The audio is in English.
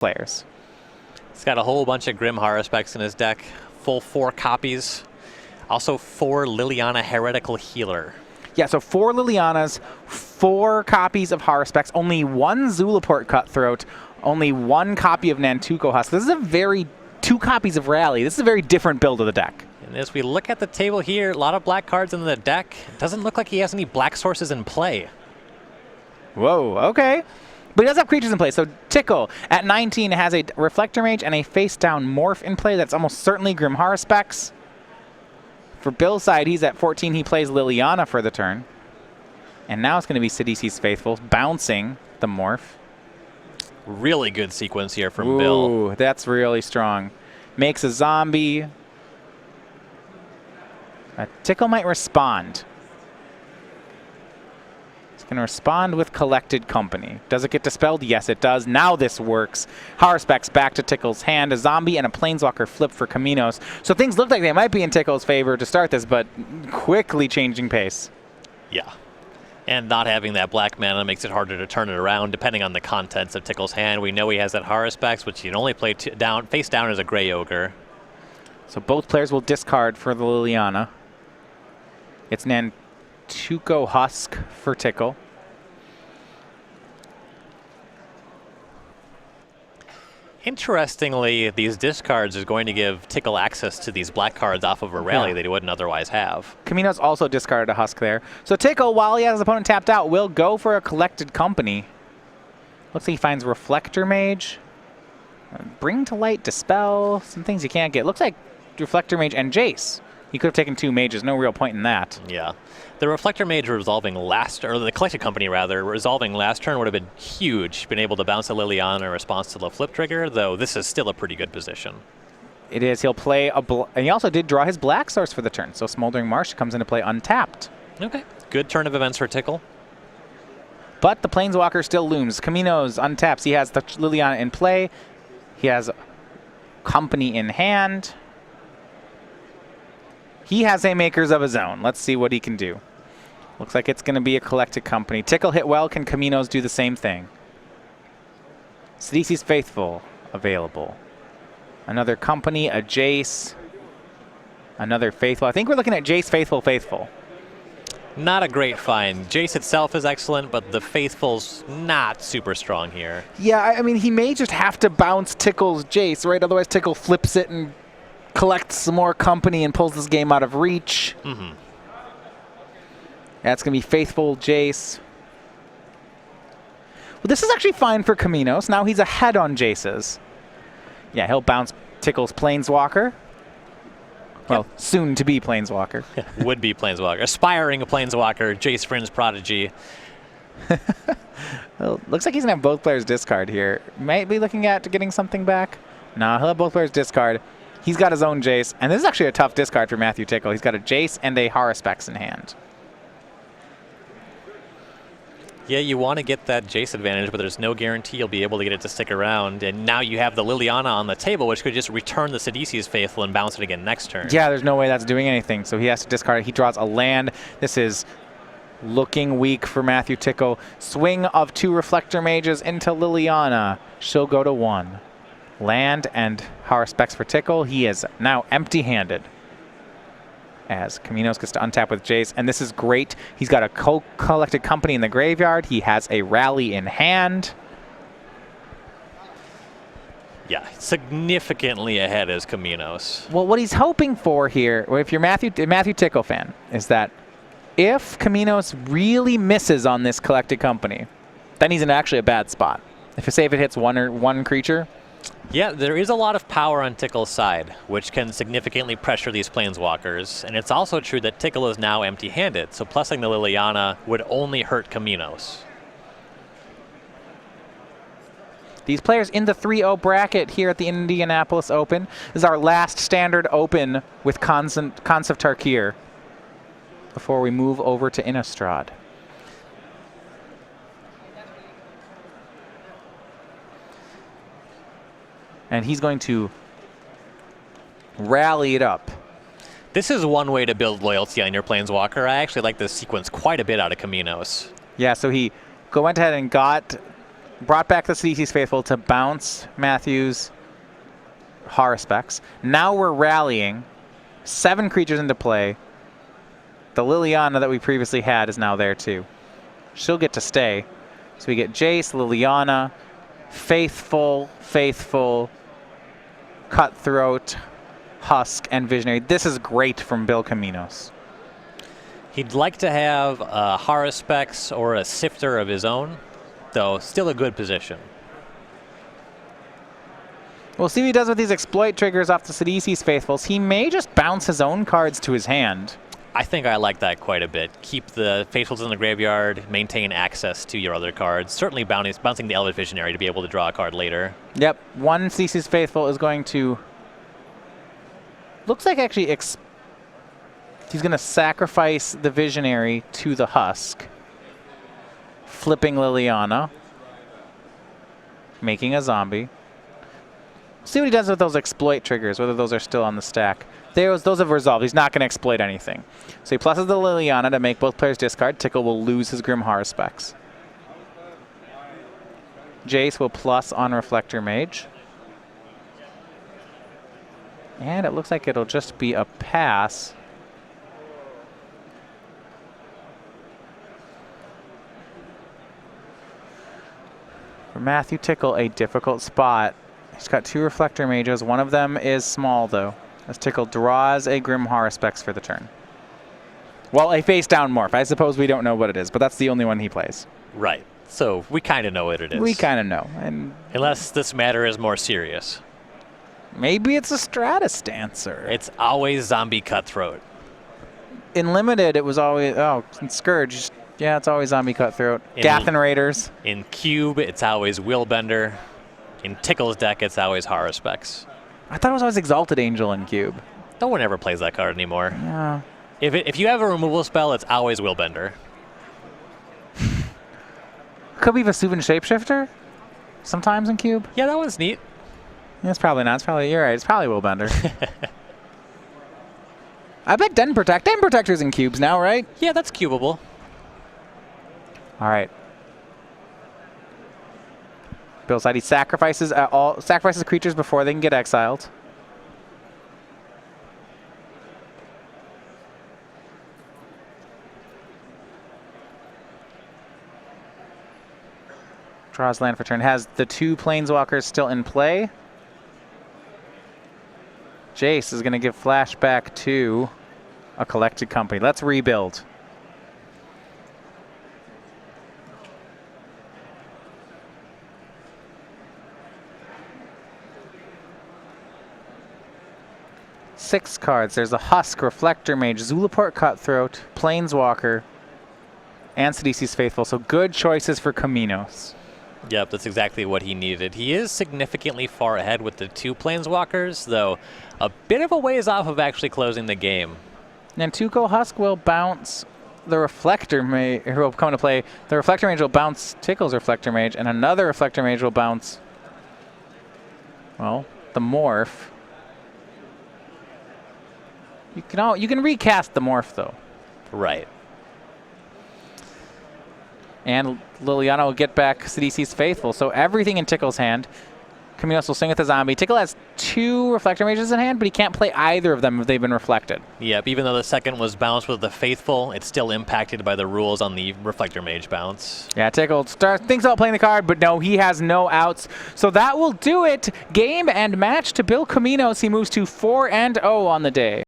players. He's got a whole bunch of Grim Haruspecs in his deck. Full 4 copies. Also 4 Liliana Heretical Healer. Yeah, so 4 Lilianas, 4 copies of Haruspecs, only 1 Zulaport Cutthroat, only 1 copy of Nantuko Husk. This is 2 copies of Rally. This is a very different build of the deck. And as we look at the table here, a lot of black cards in the deck. It doesn't look like he has any black sources in play. Whoa, okay. But he does have creatures in play. So Tickal at 19 has a Reflector Mage and a face-down Morph in play. That's almost certainly Grim Haruspecs. For Bill's side, he's at 14. He plays Liliana for the turn. And now it's going to be Sidisi's Faithful, bouncing the Morph. Really good sequence here from Ooh, Bill. That's really strong. Makes a zombie. Tickal might respond. It's going to respond with Collected Company. Does it get dispelled? Yes, it does. Now this works. Haruspecs back to Tickal's hand. A zombie and a Planeswalker flip for Comminos. So things look like they might be in Tickal's favor to start this, but quickly changing pace. Yeah. And not having that black mana makes it harder to turn it around depending on the contents of Tickal's hand. We know he has that Haruspecs, which you can only play face down as a Grey Ogre. So both players will discard for the Liliana. It's Nantuko Husk for Tickal. Interestingly, these discards is going to give Tickal access to these black cards off of a rally that he wouldn't otherwise have. Comminos also discarded a Husk there. So Tickal, while he has his opponent tapped out, will go for a Collected Company. Looks like he finds Reflector Mage. Bring to Light, Dispel, some things you can't get. Looks like Reflector Mage and Jace. He could have taken 2 mages, no real point in that. Yeah. The Reflector Mage resolving or the Collected Company rather, resolving last turn would have been huge. Been able to bounce a Liliana in response to the flip trigger, though this is still a pretty good position. It is. He'll play and he also did draw his black source for the turn, so Smoldering Marsh comes into play untapped. Okay. Good turn of events for Tickal. But the Planeswalker still looms. Comminos untaps. He has the Liliana in play. He has Company in hand. He has a Makers of his own. Let's see what he can do. Looks like it's going to be a Collected Company. Tickal hit well. Can Comminos do the same thing? Sidisi's Faithful available. Another Company, a Jace, another Faithful. I think we're looking at Jace, Faithful, Faithful. Not a great find. Jace itself is excellent, but the Faithful's not super strong here. Yeah, I mean, he may just have to bounce Tickal's Jace, right? Otherwise, Tickal flips it and collects some more Company and pulls this game out of reach. Mm-hmm. That's going to be Faithful Jace. Well, this is actually fine for Comminos. Now he's ahead on Jace's. Yeah, he'll bounce Tickal's Planeswalker. Well, soon to be Planeswalker. Would be Planeswalker. Aspiring a Planeswalker, Jace Vryn's Prodigy. Well, looks like he's going to have both players discard here. Might be looking at getting something back. No, he'll have both players discard. He's got his own Jace, and this is actually a tough discard for Matthew Tickal. He's got a Jace and a Haruspecs in hand. Yeah, you want to get that Jace advantage, but there's no guarantee you'll be able to get it to stick around. And now you have the Liliana on the table, which could just return the Sidisi's Faithful and bounce it again next turn. Yeah, there's no way that's doing anything, so he has to discard it. He draws a land. This is looking weak for Matthew Tickal. Swing of 2 Reflector Mages into Liliana. She'll go to 1. Land and Haruspecs for Tickal. He is now empty-handed as Comminos gets to untap with Jace. And this is great. He's got a Collected Company in the graveyard. He has a Rally in hand. Yeah, significantly ahead is Comminos. Well, what he's hoping for here, if you're a Matthew Tickal fan, is that if Comminos really misses on this Collected Company, then he's in actually a bad spot. If it hits one creature. Yeah, there is a lot of power on Tickal's side, which can significantly pressure these Planeswalkers. And it's also true that Tickal is now empty-handed, so plussing the Liliana would only hurt Comminos. These players in the 3-0 bracket here at the Indianapolis Open. This is our last standard open with Khans of Tarkir before we move over to Innistrad. And he's going to rally it up. This is one way to build loyalty on your Planeswalker. I actually like this sequence quite a bit out of Comminos. Yeah, so he went ahead and got brought back the CDC's Faithful to bounce Matthew's Haruspecs. Now we're rallying 7 creatures into play. The Liliana that we previously had is now there too. She'll get to stay. So we get Jace, Liliana, Faithful, Cutthroat, Husk, and Visionary. This is great from Bill Comminos. He'd like to have a Haruspecs or a Sifter of his own, though still a good position. We'll see what he does with these exploit triggers off the Sidisi's Faithfuls. He may just bounce his own cards to his hand. I think I like that quite a bit. Keep the Faithfuls in the graveyard, maintain access to your other cards. Certainly bouncing the Elvish Visionary to be able to draw a card later. Yep, one Sidisi's Faithful is going to... Looks like actually he's going to sacrifice the Visionary to the Husk. Flipping Liliana. Making a zombie. See what he does with those exploit triggers, whether those are still on the stack. Those have resolved. He's not going to exploit anything. So he pluses the Liliana to make both players discard. Tickal will lose his Grim Haruspecs. Jace will plus on Reflector Mage. And it looks like it'll just be a pass. For Matthew Tickal, a difficult spot. He's got 2 Reflector Mages. One of them is small, though, as Tickal draws a Grim Haruspecs for the turn. Well, a face-down morph. I suppose we don't know what it is, but that's the only one he plays. Right. So we kind of know what it is. We kind of know. And unless this matter is more serious. Maybe it's a Stratus Dancer. It's always Zombie Cutthroat. In Limited, it was always... Oh, in Scourge, yeah, it's always Zombie Cutthroat. Gathen Raiders. In Cube, it's always Willbender. In Tickal's deck, it's always Haruspecs. I thought it was always Exalted Angel in Cube. No one ever plays that card anymore. Yeah. If you have a removal spell, it's always Willbender. Could be Vesuvian Shapeshifter sometimes in Cube. Yeah, that one's neat. Yeah, it's probably not. It's probably, you're right. It's probably Willbender. I bet Den Protect. Den Protector's in Cubes now, right? Yeah, that's cubable. All right. Bill said he sacrifices creatures before they can get exiled. Draws land for turn. Has the 2 Planeswalkers still in play. Jace is going to give flashback to a Collected Company. Let's rebuild. Six cards. There's a Husk, Reflector Mage, Zulaport Cutthroat, Planeswalker, and Sidisi's Faithful. So good choices for Comminos. Yep, that's exactly what he needed. He is significantly far ahead with the 2 Planeswalkers, though a bit of a ways off of actually closing the game. Nantuko Husk will bounce the Reflector Mage, who will come to play. The Reflector Mage will bounce Tickle's Reflector Mage, and another Reflector Mage will bounce, well, the Morph. You can recast the Morph, though. Right. And Liliana will get back Sidisi's Faithful. So everything in Tickle's hand. Comminos will swing with the zombie. Tickal has 2 Reflector Mages in hand, but he can't play either of them if they've been reflected. Yep, even though the second was bounced with the Faithful, it's still impacted by the rules on the Reflector Mage bounce. Yeah, Tickal thinks about playing the card, but no, he has no outs. So that will do it. Game and match to Bill Comminos. He moves to 4-0 on the day.